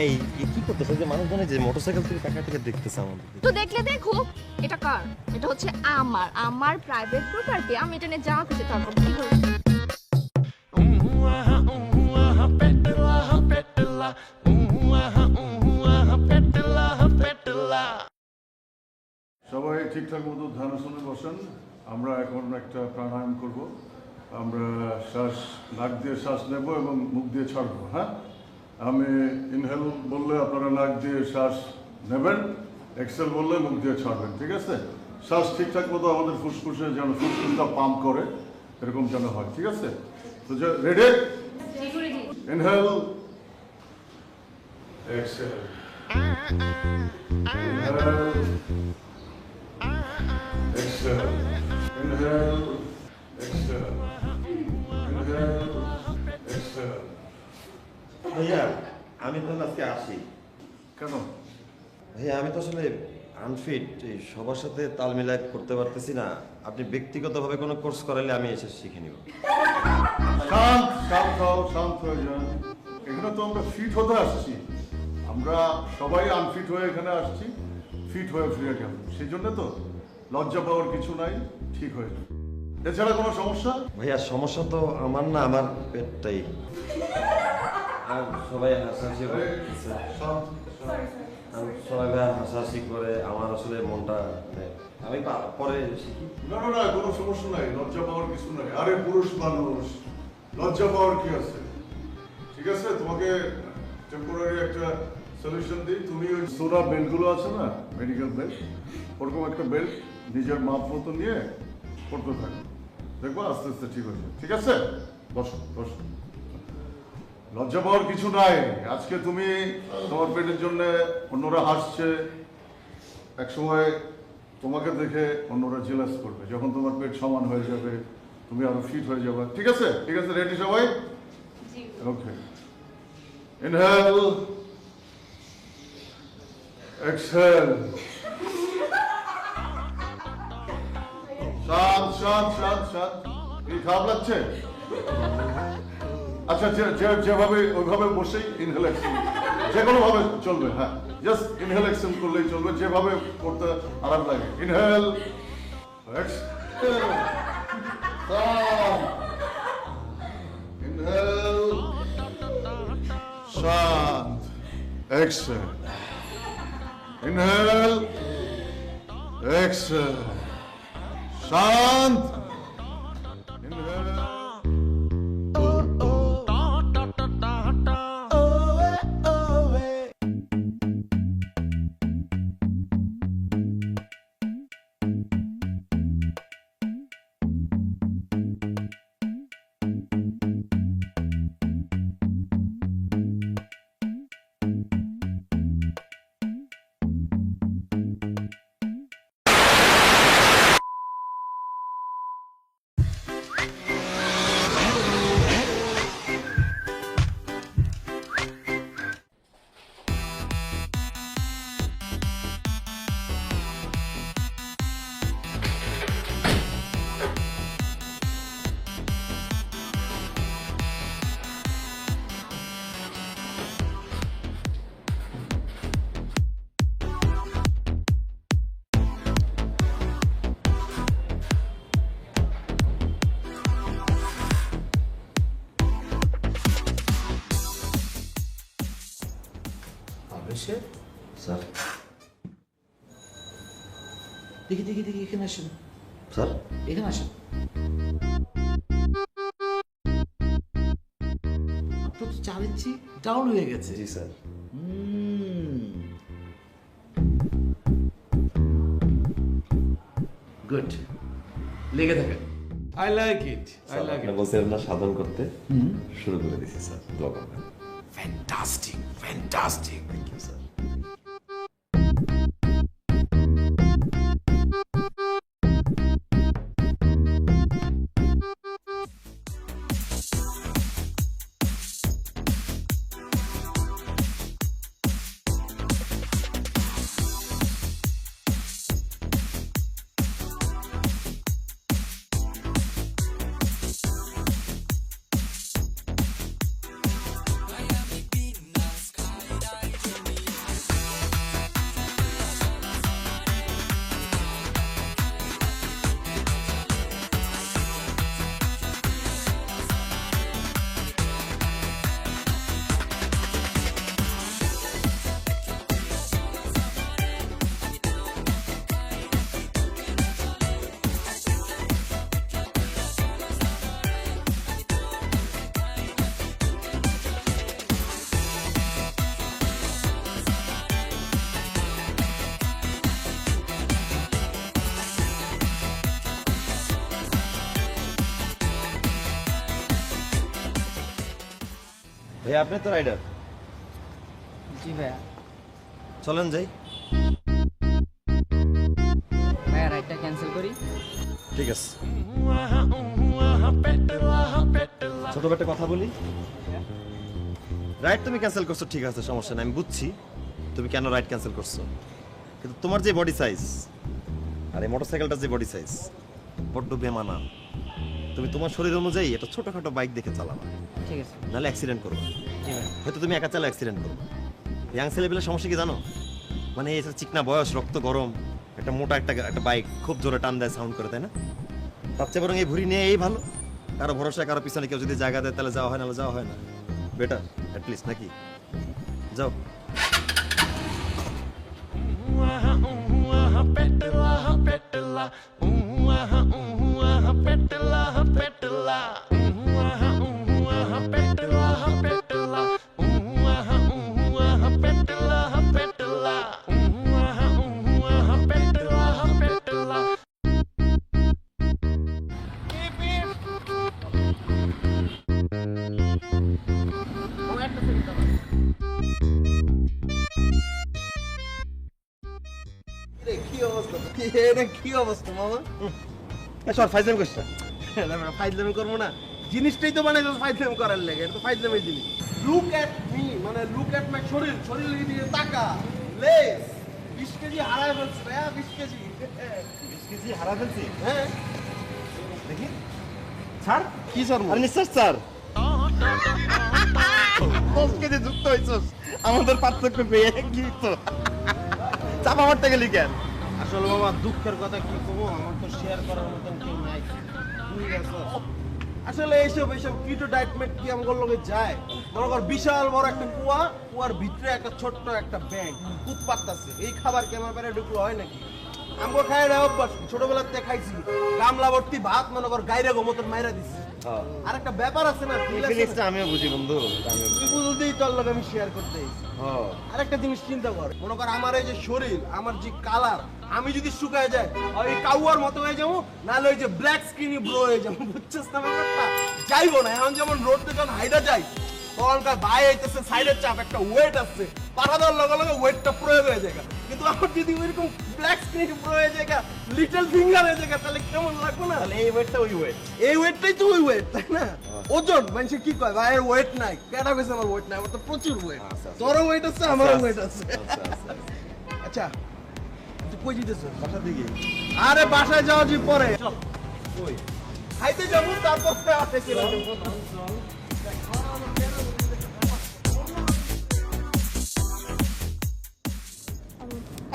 এই কি করতেছে যে মানুষজনে যে মোটরসাইকেল থেকে টাকা থেকে দেখতেছে আমাদের? তো দেখলে দেখো, এটা কার? এটা হচ্ছে আমার প্রাইভেট প্রপার্টি। আমি এটা নিয়ে যা খুশি তা করব। কি করব? সবাই ঠিকঠাক মতো ধ্যান শুনে বসেন। আমরা এখন একটা প্রাণায়াম করব। আমরা শ্বাস নাক দিয়ে শ্বাস নেব এবং মুখ দিয়ে ছাড়বো। হ্যাঁ, আমি ইনহেল বললে আপনারা নাক দিয়ে শ্বাস নেবেন, এক্সেল বললে মুখ দিয়ে ছাড়বেন। ঠিক আছে? শ্বাস ঠিকঠাক মতো আমাদের ফুসফুসে যেন ফুসফুসটা পাম্প করে, এরকম যেন হয়। ঠিক আছে? তো ready? Inhale, exhale, inhale, exhale, inhale, exhale, inhale, exhale. ভাইয়া আমি তো আজকে আসি। কেন? ভাইয়া আমি তো আসলে আনফিট, এই সবার সাথে তাল মিলাই করতে পারতেছি না। আপনি ব্যক্তিগতভাবে কোনো কোর্স করালে আমি এসে শিখে নিব। শান্ত শান্ত হও, শান্ত হয়ে যান। এখানে তো আমরা ফিট হতে আসছি, আমরা সবাই আনফিট হয়ে এখানে আসছি, ফিট হয়ে ফিরে যাব। সেই জন্য তো লজ্জা পাওয়ার কিছু নাই, ঠিক হয়ে যাবে। এছাড়া কোনো সমস্যা? ভাইয়া সমস্যা তো আমার না, আমার পেটটাই। আর সবাই হাসাহাসি করে, সবাই হাসাহাসি করে, আমার আসলে মনটা আমি পরে শিখি। না না না, কোনো সমস্যা নাই, লজ্জা পাওয়ার কিছু নাই। আরে পুরুষ মানুষ, লজ্জা পাওয়ার কি আছে? ঠিক আছে, তোমাকে টেম্পোরারি একটা সলিউশন দিই। তুমি ওই সোনা বেল্টগুলো আছে না, মেডিকেল বেল্ট, ওরকম একটা বেল্ট নিজের মাপ মতো নিয়ে পড়তে থাকো, দেখবো আস্তে আস্তে ঠিক হয়ে যাবে। ঠিক আছে? বসো বসো, লজ্জা পাওয়ার কিছু নাই। আজকে তুমি তোমার পেটের জন্য অন্যরা হাসছে, একসময় তোমাকে দেখে অন্যরা জেলাস করবে। যখন তোমার পেট সমান হয়ে যাবে, তুমি আরো ফিট হয়ে যাবে। ঠিক আছে? ঠিক আছে, রেডি সবাই? ওকে, ইনহেল, এক্সহেল, শান্ত শান্ত শান্ত শান্ত। কি খারাপ লাগছে? আচ্ছা, যেভাবে ওইভাবে বসেই ইনহেল, এক্সহেল। যে কোনো ভাবে চলবে, হ্যাঁ জাস্ট ইনহেল এক্সেল করলেই চলবে, যেভাবে করতে আরাম লাগে। ইনহেল এক্সহেল, ইনহেল শান্ত, এক্সহেল, ইনহেল এক্সহেল, শান্ত, ইনহেল। স্যার দেখি দেখি দেখি, এখানে আসেন স্যার এখানে আসেন। আপনার তো 4 ইঞ্চি ডাউন হয়ে গেছে। জি স্যার। গুড, লেগে থাকেন। I like it, I like it. বলছিলাম না সাধন করতে শুরু করে দিয়েছি স্যার, দোয়া করবেন। Fantastic, fantastic. Thank you sir. ভাইয়া আপনি তো রাইডার। জি ভাইয়া। চলেন যাই। ভাইয়া রাইডটা ক্যান্সেল করি। ঠিক আছে। ছোট একটা কথা বলি, রাইড তুমি ক্যান্সেল করছো ঠিক আছে, সমস্যা নাই, আমি বুঝছি তুমি কেন রাইড ক্যান্সেল করছো, কিন্তু তোমার যে বডি সাইজ আর এই মোটরসাইকেলটার যে বডি সাইজ বড্ড বেমানা। তুমি তোমার শরীর অনুযায়ী এটা ছোটখাটো বাইক দেখে চালাবা, ঠিক আছে। নাহলে অ্যাক্সিডেন্ট করবে। জি ভাই। হয়তো তুমি একা চালা অ্যাক্সিডেন্ট করবে। ইয়াং ছেলেপেলের সমস্যা কি জানো, মানে এই যে চিকনা বয়স, রক্ত গরম, একটা মোটা একটা বাইক খুব জোরে টান দেয়, সাউন্ড করে, তাই না? তার চেয়ে বরং এই ভুঁড়ি নিয়ে এই ভালো। কারো ভরসা, কারো পিছনে কেউ যদি জায়গা দেয় তাহলে যাওয়া হয়, নাহলে যাওয়া হয় না। বেটার অ্যাটলিস্ট, নাকি? যাও। কি অবস্থা মামা? সর ফাইজলামি করছ না। ফাইজলামি করবো না, জিনিসটাই তো বানাই ফাইজলামি করার লেগে, এটা তো ফাইজলামির জিনিস। লুক এট মি, মানে লুক এট মাই শরীর, শরীরের দিকে তাকা। লেস 20 কেজি হারায় ফেলছি ভাইয়া, 20 কেজি। 20 কেজি হারা ফেলছি? হ্যাঁ দেখি ছাড়। কি স্যার? আরে নিঃশ্বাস স্যার। 10 কেজি যুক্ত হইছস, আমাদের পার্থক্য পেয়ে কি তো চাপা মারতে গেলি কেন? আসলে বাবা দুঃখের কথা কি কবো, আমার তো শেয়ার করার মতন কেউ নাই। ঠিক আছে, আসলে এইসব কিটো ডায়েট মেট কি আমার লগে যায়? মনে কর বিশাল বড় একটা কুয়ার ভিতরে একটা ছোট্ট একটা ব্যাংক দুধ পাত্তাছে, এই খাবার কি আমার পেটে ঢুকলো হয় নাকি? আমগো খাই না অভ্যাস, ছোটবেলাতে খাইছি গামলা ভর্তি ভাত, মনে কর গাইরে গোমতন মাইরা দিছি। আর একটা ব্যাপার আছে না, ফিলিংসটা আমিও বুঝি বন্ধু, তুই বুঝতেই তোর লগে আমি শেয়ার করতে আর একটা জিনিস চিন্তা কর, মনে কর আমার এই যে শরীর, আমার যে কালার, আমি যদি শুকায় যায় ওই কাউয়ার মতো হয়ে যাবো, নাহলে ওই যে ব্ল্যাক স্কিনি ব্রো হয়ে যাবো, বুঝছিস না ব্যাপারটা? যাইবো না, এখন যেমন রোডে যখন হাইটা যাই তখনকার ভাই আইতেছে, সাইডের চাপ একটা ওয়েট আসছে, পাঠা দেওয়ার লগে লগে ওয়েটটা প্রয়োগ হয়ে যায়। কিন্তু আমার যদি ওইরকম ব্ল্যাক স্কিনি ব্রো হয়ে যায়, লিটল ফিঙ্গার হয়ে যায়, তাহলে কেমন লাগবে না? তাহলে এই ওয়েটটা ওই ওয়েট, এই ওয়েটটাই তো ওই ওয়েট, তাই না? ওজন মানুষ কি কয় ভাই এর ওয়েট নাই, কেটা কইছে আমার ওয়েট নাই, আমার তো প্রচুর ওয়েট। তোরও ওয়েট আছে, আমারও ওয়েট আছে। আচ্ছা তুই কই যেতেছ? বাসার দিকে। আরে বাসায় যাওয়া যে পরে কই খাইতে যাবো, তারপর আসছিলাম।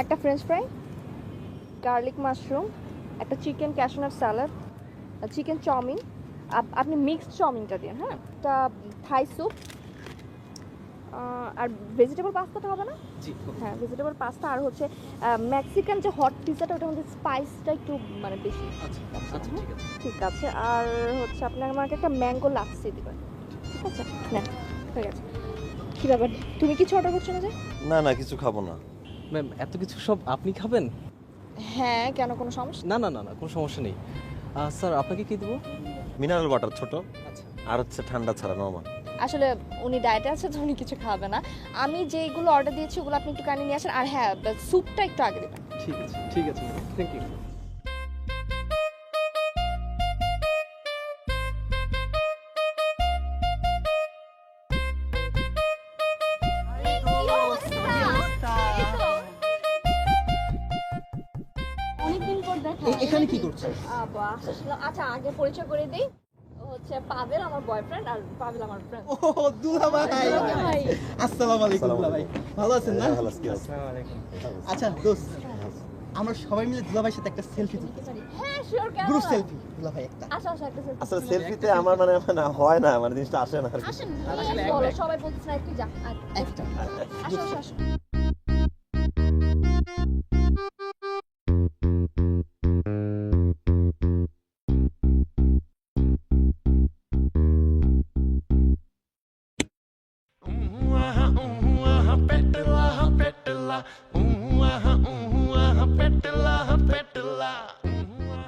একটা ফ্রেঞ্চ ফ্রাই, গার্লিক মাশরুম, একটা chicken cashew nut salad, chicken chowmein, আপনি মিক্সড চাউমিনটা দিন, হ্যাঁ, একটা থাই স্যুপ, আর ভেজিটেবল পাস্তাটা হবে না? জি হ্যাঁ, ভেজিটেবল পাস্তা, আর হচ্ছে মেক্সিকান যে হট পিজাটা, ওটার মধ্যে স্পাইসটা একটু মানে বেশি। আচ্ছা আচ্ছা ঠিক আছে। ঠিক আছে, আর হচ্ছে আপনার আমাকে একটা ম্যাঙ্গো লাচ্ছি দিবেন, ঠিক আছে? না হয়ে গেছে। কী ব্যাপার, তুমি কিছু অর্ডার করছো না যে? না না কিছু খাবো না। ম্যাম এত কিছু সব আপনি খাবেন? হ্যাঁ, কেন, কোনো সমস্যা? না না না না কোনো সমস্যা নেই। স্যার আপনাকে কি দেবো? মিনারেল ওয়াটার ছোট, আচ্ছা আর হচ্ছে ঠান্ডা ছাড়া নরমাল। আসলে উনি ডায়েটে আছে তো উনি কিছু খাবে না। আমি যেগুলো অর্ডার দিয়েছি ওগুলো আপনি একটু কাইন্ডলি নিয়ে আসেন, আর হ্যাঁ স্যুপটা একটু আগে দেবেন। ঠিক আছে ঠিক আছে, থ্যাংক ইউ। অনেকদিন পর দেখা। এখানে কি করছেন? আচ্ছা আগে পরিচয় করে দিই, ও হচ্ছে পাভেল আমার বয়ফ্রেন্ড, আর পাভেল আমার ফ্রেন্ড। ও দুলা ভাই, ভাই আসসালামু আলাইকুম দুলা ভাই, ভালো আছেন না? ভালো আছি। আচ্ছা দোস্ত, আমরা সবাই মিলে দুলা ভাইয়ের সাথে একটা সেলফি তুলতে চাই। হ্যাঁ শিওর, কেন গ্রুপ না? সেলফি দুলা ভাই একটা। আচ্ছা আচ্ছা একটা সেলফি। আসলে সেলফিতে আমার মানে হয় না, মানে জিনিসটা আসে না আর কি। আসেন বলো, সবাই বলতেছে না একটু যা। একটা আসো আসো আসো।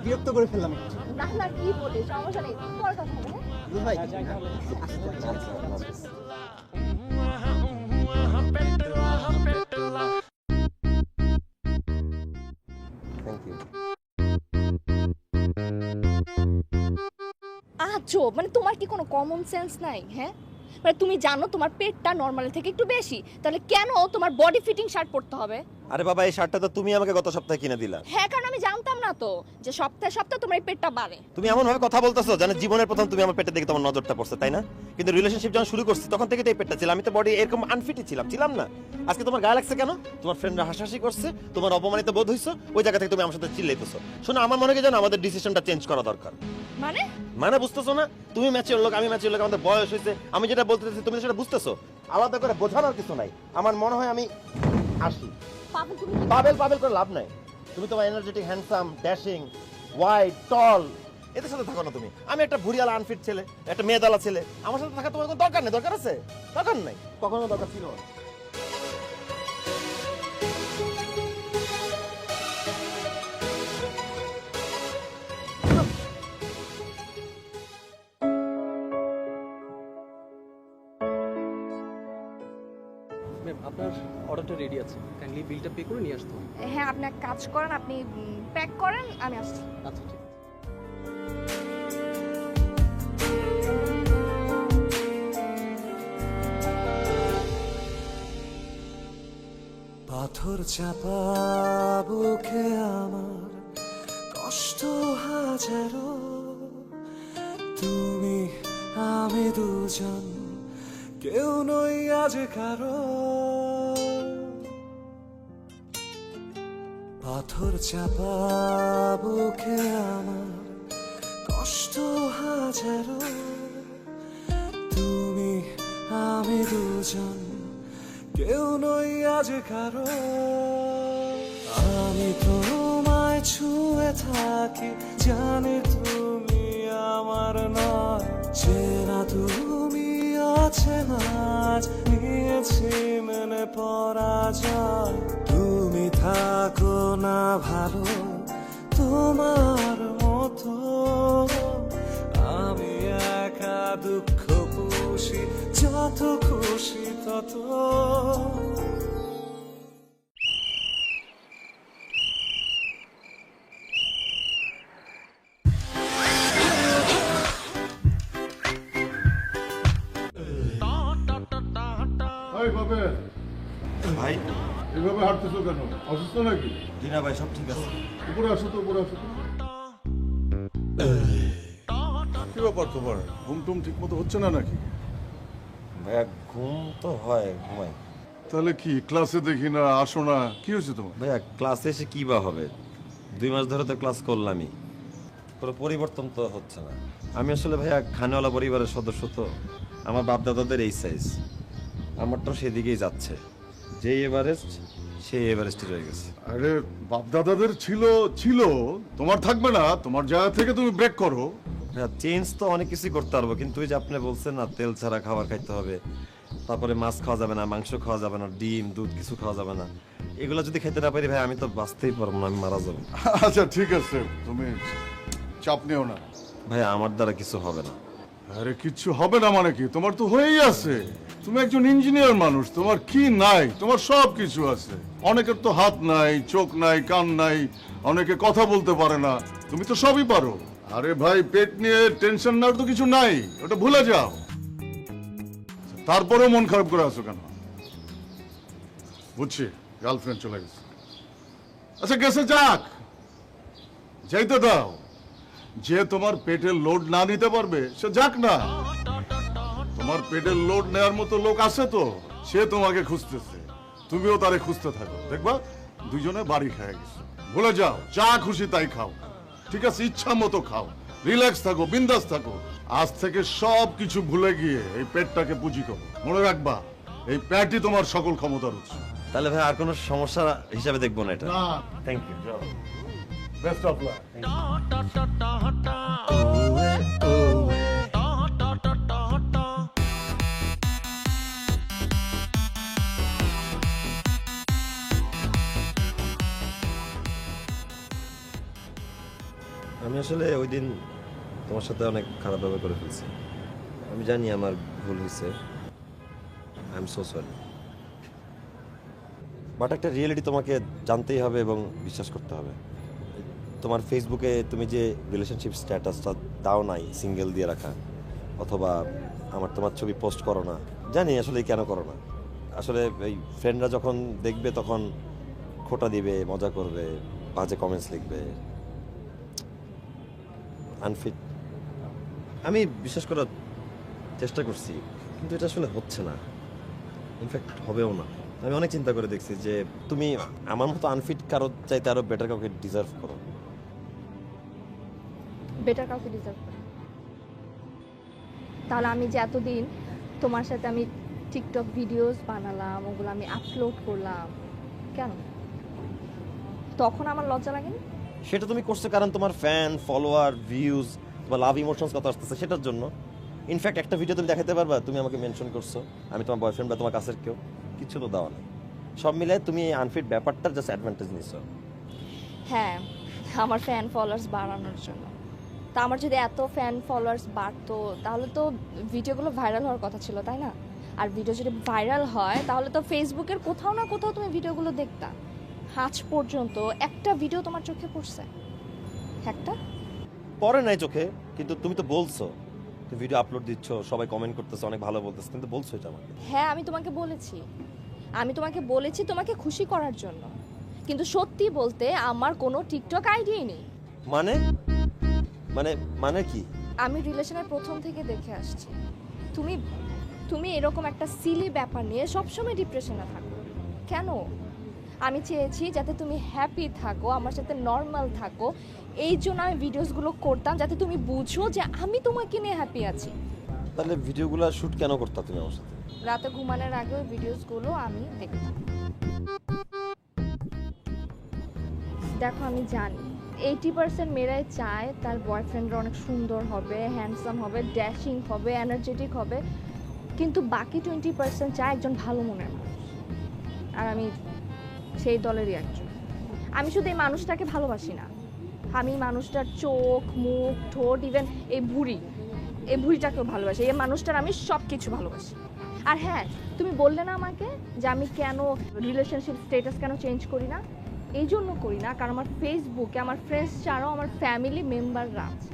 বিরক্ত করে ফেললাম একটু। না না কি বলিস, সমস্যা নেই, পরে কথা হবে। হ্যাঁ দুলা ভাই থ্যাংক ইউ। আজব, মানে তোমার কি কোনো কমন সেন্স নাই? হ্যাঁ, মানে তুমি জানো তোমার পেটটা নর্মাল থেকে একটু বেশি, তাহলে কেন তোমার বডি ফিটিং শার্ট পরতে হবে? আরে বাবা, এই শার্টটা তো তুমি আমাকে গত সপ্তাহে কিনে দিলা। হ্যাঁ, কারণ আমি জানতাম না তো যে সপ্তাহে সপ্তাহে তোমার এই পেটটা বাড়ে। তুমি এমন ভাবে কথা বলতেছো যেন জীবনের প্রথম তুমি আমার পেটে দেখে তোমার নজরটা পড়ছে, তাই না? কিন্তু রিলেশনশিপ যখন শুরু করছি তখন থেকে তো এই পেটটা ছিল, আমি তো বডি এরকম আনফিটই ছিলাম না। আজকে তোমার গায়ে লাগছে কেন? তোমার ফ্রেন্ডরা হাসাহাসি করছে, তোমার অপমানিত বোধ হইছো, ওই জায়গা থেকে তুমি আমার সাথে চিল্লাইতেছো। শোনো, আমার মনে হয় যেন আমাদের ডিসিশনটা চেঞ্জ করা দরকার। মানে মানে বুঝতেছো না? তুমি ম্যাচের লোক, আমি ম্যাচের লোক, আমাদের বয়স হয়েছে, আমি যেটা বলতেছি তুমি সেটা বুঝতেছো। আলাদা করে বোঝানোর কিছু নাই। আমার মনে হয় আমি আসি। পাগল তুমি। পাবেল করে লাভ নাই। তুমি তোমার এনার্জেটিক, হ্যান্ডসাম, ড্যাশিং, ওয়াইড, টল, এদের সাথে থাকো না তুমি। আমি একটা ভুড়িয়ালা আনফিট ছেলে, একটা মেয়েদালা ছেলে, আমার সাথে থাকা তোমার কোনো দরকার নেই। দরকার আছে? দরকার নাই, কখনো দরকার ছিল না। ম্যাম আপনার অর্ডারটা রেডি আছে, কাইন্ডলি বিলটা পে করে নিয়ে আসতে হবে। হ্যাঁ, আপনি এক কাজ করেন, আপনি প্যাক করেন, আমি আসছি। আচ্ছা ঠিক আছে। পাথর চাপা বুকে আমার কষ্ট হাজারো, তুমি আমি দুজন কেউ নই আজ কারো। পাথর চাপা বুকে আমার কষ্ট হাজারো, তুমি আমি দুজন কেউ নই আজ কারো। আমি তোমায় ছুঁয়ে থাকি, জানি তুমি আমার নয়, চেনা তুমি অচেনা আজ নিয়েছি মেনে পরাজয়। তুমি থাকো না ভালো তোমার মতো, আমি একা দুঃখ পুষি যত খুশি তত। এই বাবে, ভাই এভাবে হাঁটতেছো কেন? অসুস্থ নাকি? জি না ভাই, সব ঠিক আছে। উপরে আসো তো, উপরে আসো তো। কি ব্যাপার তোমার? ঘুম টুম ঠিক মতো হচ্ছে না নাকি? ভাইয়া ঘুম তো হয়, ঘুমাই। তাহলে কি ক্লাসে দেখি না, আসো না, কি হয়েছে তোমার? ভাইয়া ক্লাসে এসে কি বা হবে? 2 মাস ধরে তো ক্লাস করলামই, কোনো পরিবর্তন তো হচ্ছে না। আমি আসলে ভাইয়া খানেওয়ালা পরিবারের সদস্য, তো আমার বাপ দাদাদের এই সাইজ, আমার তো সেদিকেই যাচ্ছে। যেই এভারেস্ট সেই এভারেস্টই রয়ে গেছে। আরে বাপ দাদাদের ছিল ছিল, তোমার থাকবে না। তোমার জায়গা থেকে তুমি ব্রেক করো। হ্যাঁ, চেঞ্জ তো অনেক কিছুই করতে পারবো, কিন্তু ওই যে আপনি বলছেন না, তেল ছাড়া খাবার খাইতে হবে, তারপরে মাছ খাওয়া যাবে না, মাংস খাওয়া যাবে না, ডিম দুধ কিছু খাওয়া যাবে না। এগুলো যদি খেতে না পারি ভাই, আমি তো বাঁচতেই পারবো না, আমি মারা যাবো। আচ্ছা ঠিক আছে, তুমি চাপ নিও না। ভাই আমার দ্বারা কিছু হবে না। আরে কিচ্ছু হবে না মানে কি? তোমার তো হয়েই আছে। তুমি একজন ইঞ্জিনিয়ার মানুষ, তোমার কি নাই? তোমার সব কিছু আছে। অনেকের তো হাত নাই, চোখ নাই, কান নাই, অনেকে কথা বলতে পারে না, তুমি তো সবই পারো। আরে ভাই, পেট নিয়ে টেনশন নেওয়ার তো কিছু নাই, ওটা ভুলে যাও। তারপরেও মন খারাপ করে আছো কেন? বুঝছি, গার্লফ্রেন্ড চলে গেছে। আচ্ছা গেছে যাক, যাইতে দাও। যে তোমার পেটের লোড না নিতে পারবে সে যাক না। তোমার পেটের লোড নেওয়ার মতো লোক আছে তো, সে তোমাকে খুঁজতেছে, তুমিও তারে খুঁজতে থাকো। দেখবা দুজনে বাড়ি খেয়ে গেছে। ভুলে যাও, যা খুশি তাই খাও, ঠিক আছে? ইচ্ছা মতো খাও, রিল্যাক্স থাকো, বিন্দাস থাকো। আজ থেকে সব কিছু ভুলে গিয়ে এই পেটটাকে পুঁজি করো। মনে রাখবা, এই পেটই তোমার সকল ক্ষমতার উৎস। তাহলে ভাই আর কোনো সমস্যা হিসাবে দেখবো না এটা। না, thank you. Best of luck. আমি আসলে ওই দিন তোমার সাথে অনেক খারাপ ব্যবহার করে ফেলছি। আমি জানি আমার ভুল হয়েছে, I am so sorry. But একটা রিয়েলিটি তোমাকে জানতেই হবে এবং বিশ্বাস করতে হবে। তোমার ফেসবুকে তুমি যে রিলেশনশিপ স্ট্যাটাসটা দাও নাই সিঙ্গেল দিয়ে রাখা, অথবা তোমার ছবি পোস্ট করো না, জানি আসলে কেন করো না। আসলে এই ফ্রেন্ডরা যখন দেখবে তখন খোটা দিবে, মজা করবে, বাজে কমেন্টস লিখবে, আনফিট। আমি বিশ্বাস করার চেষ্টা করছি, কিন্তু এটা আসলে হচ্ছে না, ইনফ্যাক্ট হবেও না। আমি অনেক চিন্তা করে দেখছি যে তুমি আমার মতো আনফিট কারো চাইতে আরো বেটার কাউকে ডিজার্ভ করো। বেটার কাউকে ডিজার্ভ করে? তাহলে আমি যে এতদিন তোমার সাথে আমি টিকটক ভিডিওস বানালাম, ওগুলো আমি আপলোড করলাম, কেন? তখন আমার লজ্জা লাগেনি? সেটা তুমি করছো কারণ তোমার ফ্যান ফলোয়ার ভিউজ বা লাভ ইমোশনস কত আসতেছে সেটার জন্য। ইনফ্যাক্ট একটা ভিডিও তুমি দেখাতে পারবা তুমি আমাকে মেনশন করছো, আমি তোমার বয়ফ্রেন্ড বা তোমার কাছের কেউ, কিছু তো দেওয়া নেই। সব মিলাই তুমি এই আনফিট ব্যাপারটার জাস্ট অ্যাডভান্টেজ নিছো। হ্যাঁ, আমার ফ্যান ফলোয়ার্স বাড়ানোর জন্য। তা আমার যদি এত ফ্যান ফলোয়ার্স বাড়তো তাহলে তো ভিডিওগুলো ভাইরাল হওয়ার কথা ছিল, তাই না? আর ভিডিও যদি ভাইরাল হয় তাহলে তো ফেসবুকের কোথাও না কোথাও তুমি ভিডিওগুলো দেখতা। আজ পর্যন্ত একটা ভিডিও তোমার চোখে পড়ছে? একটা পরে নাই চোখে, কিন্তু তুমি তো বলছো তুমি ভিডিও আপলোড দিচ্ছ, সবাই কমেন্ট করতেছে, অনেক ভালো বলতেছে, কিন্তু বলছো এটা আমাকে। হ্যাঁ, আমি তোমাকে বলেছি তোমাকে খুশি করার জন্য, কিন্তু সত্যি বলতে আমার কোনো টিকটক আইডিয়াই নেই। মানে মানে মানে কি? আমি রিলেশনের প্রথম থেকে দেখে আসছি তুমি এরকম একটা সিলি ব্যাপার নিয়ে সবসময় ডিপ্রেশনে থাকো। কেন? আমি চেয়েছি যাতে তুমি হ্যাপি থাকো, আমার সাথে নর্মাল থাকো। এই জন্য আমি ভিডিওসগুলো করতাম, যাতে তুমি বুঝো যে আমি তোমাকে নিয়ে হ্যাপি আছি। তাহলে ভিডিওগুলো শুট কেন করতা তুমি আমার সাথে? রাতে ঘুমানোর আগে ওই ভিডিওসগুলো আমি দেখতাম। দেখো আমি জানি 80% মেয়েরাই চায় তার বয়ফ্রেন্ডরা অনেক সুন্দর হবে, হ্যান্ডসাম হবে, ড্যাশিং হবে, এনার্জেটিক হবে, কিন্তু বাকি 20% চায় একজন ভালো মনের মানুষ। আর আমি সেই দলেরই একজন। আমি শুধু এই মানুষটাকে ভালোবাসি না, আমি মানুষটার চোখ, মুখ, ঠোঁট, ইভেন এই ভুঁড়িটাকেও ভালোবাসি। এই মানুষটার আমি সব কিছু ভালোবাসি। আর হ্যাঁ, তুমি বললে না আমাকে যে আমি কেন রিলেশনশিপ স্ট্যাটাস কেন চেঞ্জ করি না? এই জন্য করি না কারণ আমার ফেসবুকে আমার ফ্রেন্ডস ছাড়াও আমার ফ্যামিলি মেম্বাররা আছে।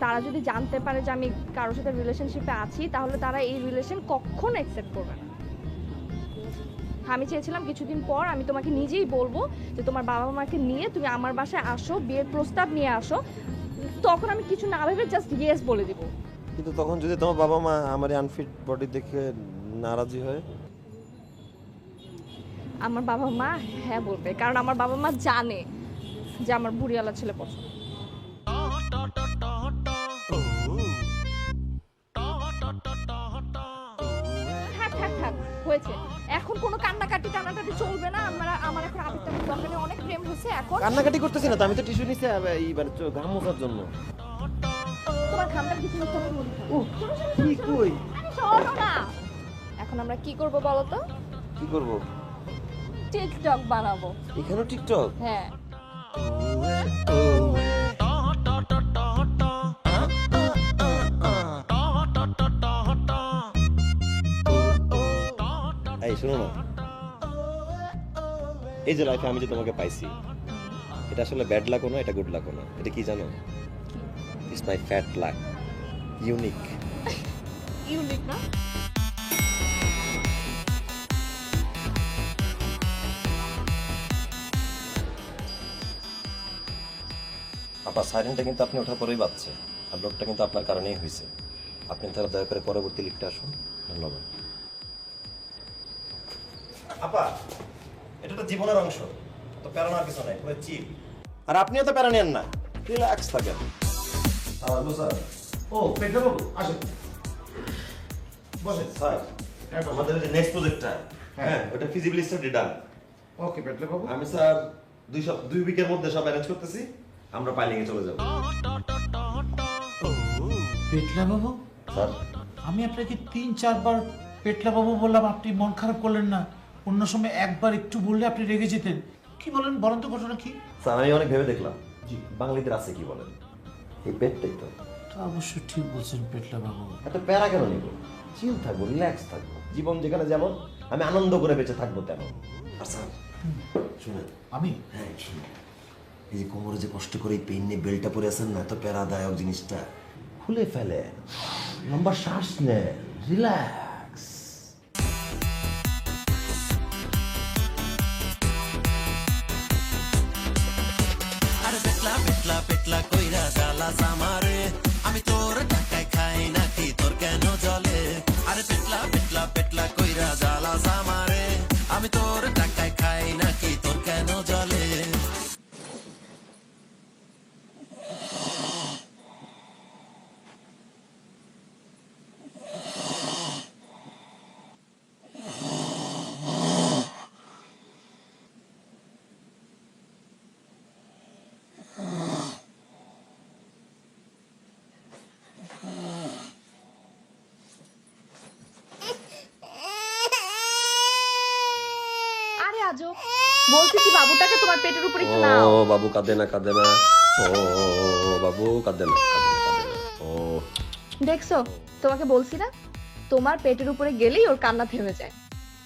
তারা যদি জানতে পারে যে আমি কারোর সাথে রিলেশনশিপে আছি, তাহলে তারা এই রিলেশন কখনো অ্যাকসেপ্ট করবে না। আমি চেয়েছিলাম কিছুদিন পর আমি তোমাকে নিজেই বলবো যে তোমার বাবা মাকে নিয়ে তুমি আমার বাসায় আসো, বিয়ের প্রস্তাব নিয়ে আসো। তখন আমি কিছু না ভেবে জাস্ট ইয়েস বলে দিব। কিন্তু তখন যদি তোমার বাবা মা আমার আনফিট বডি দেখে নারাজি হয়? আমার বাবা মা হ্যাঁ বলবে, কারণ আমার বাবা মা জানে যে আমার বুড়িওয়ালা ছেলে পছন্দ। থাক হয়েছে, এখন কোনো কান্নাকাটি টানাটাটি চলবে না। আমার এখন আবেগটা দরকার নেই, অনেক প্রেম হয়েছে এখন। কান্নাকাটি করতেছি না তো, আমি তো টিস্যু নিছি এইবার ঘাম মোছার জন্য। তোমার ঘামটা কিছু না তোমার মনে ও কি কই? শোনো না, এখন আমরা কি করব বলো তো? কি করব? টিকটক বানাবো। এখানেও টিকটক? হ্যাঁ। এই শোনো না, এই যে লাইফে আমি যে তোমাকে পাইছি, এটা আসলে ব্যাড লাকও না, এটা গুড লাকও না। এটা কি জানো? It's my fat lakh. Unique. Unique না? আপা সাইরেনটা কিন্তু আপনি ওঠার পরেই বাজছে, আর লোকটা কিন্তু আপনার কারণেই হয়েছে। আপনি তাহলে দয়া করে পরবর্তী লিফটে আসুন। ধন্যবাদ। আপা, এটা তো জীবনের অংশ, তো প্যারানোর কিছু নাই, পুরো চিল। আর আপনিও তো প্যারা নেন না, রিল্যাক্স থাকেন। ও পেটলা বাবু আসেন, বসেন। স্যার, আমাদের যে নেক্সট প্রজেক্টটা, হ্যাঁ ওটা ফিজিবিলিটি স্টাডি ডান। ওকে পেটলা বাবু। আমি স্যার 2 উইকের মধ্যে সব অ্যারেঞ্জ করতেছি, আমরা পাইলিং এ চলে যাব। পেটলা বাবু, স্যার আমি আপনাকে 3-4 বার পেটলা বাবু বললাম, আপনি মন খারাপ করলেন না। অন্য সময় একবার একটু বললে আপনি রেগে যেতেন। কি বলেন বলেন তো, ঘটনা কি? স্যার আমি অনেক ভেবে দেখলাম, জি বাঙালিদের আছে কি বলেন, এই পেটটাই তো। তা অবশ্য ঠিক বলছেন পেটলা বাবু। এত প্যারা কেন নিব? চিল থাকবো, রিল্যাক্স থাকবো, জীবন যেখানে যেমন আমি আনন্দ করে বেঁচে থাকবো তেমন। আর স্যার শুনেন, আমি হ্যাঁ শুনেন, এই যে কোমরে যে কষ্ট করে এই পেন নিয়ে বেল্টটা পরে আছেন না, এত প্যারাদায়ক জিনিসটা খুলে ফেলে, লম্বা শ্বাস নেন, রিল্যাক্স। আরে পেটলা পেটলা পেটলা কইরা জ্বালাস আমারে, আমি তোর টাকায় খাই নাকি তোর কেন জলে? আরে পেটলা পেটলা পেটলা কইরা জ্বালাস আমারে, আমি তোর টাকায় খাই নাকি তোর কেন জলে? আরে আজো বলছি কি, বাবুটাকে তোমার পেটের উপর একটু নাও। ও বাবু কাঁদে না, কাঁদে না, ও বাবু কাঁদে না, কাঁদে না, কাঁদে না। ও দেখছো, তোমাকে বলছি না, তোমার পেটের উপরে গেলেই ওর কান্না থেমে যায়।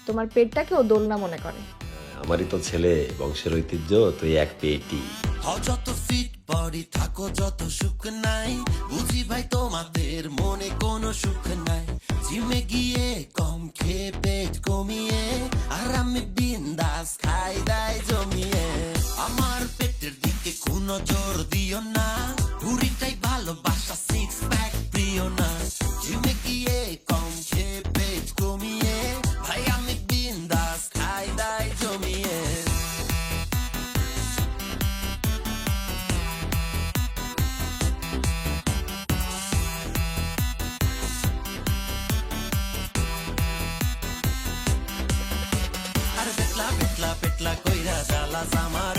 তোমার পেটটাকে ও দোলনা মনে করে। আমারই তো ছেলে, বংশের ঐতিহ্য, তুই এক পেটি। যত ফিট বডি থাকো, যত সুখ নাই, বুঝি ভাই তোমাদের মনে কোনো সুখ নাই। জিমে গিয়ে কম খেয়ে পেট কমিয়ে, আর আমি বিন্দাস খাই দাই জমিয়ে। আমার পেটের দিকে কোনো জোর দিও না, ভুঁড়িটাই ভালোবাসা, 6 প্যাক প্রিয় না। জিমে গিয়ে কম খেয়ে পেট কমিয়ে, ভাই আমি বিন্দাস খাই দাই জমিয়ে। জ্বালাস আমারে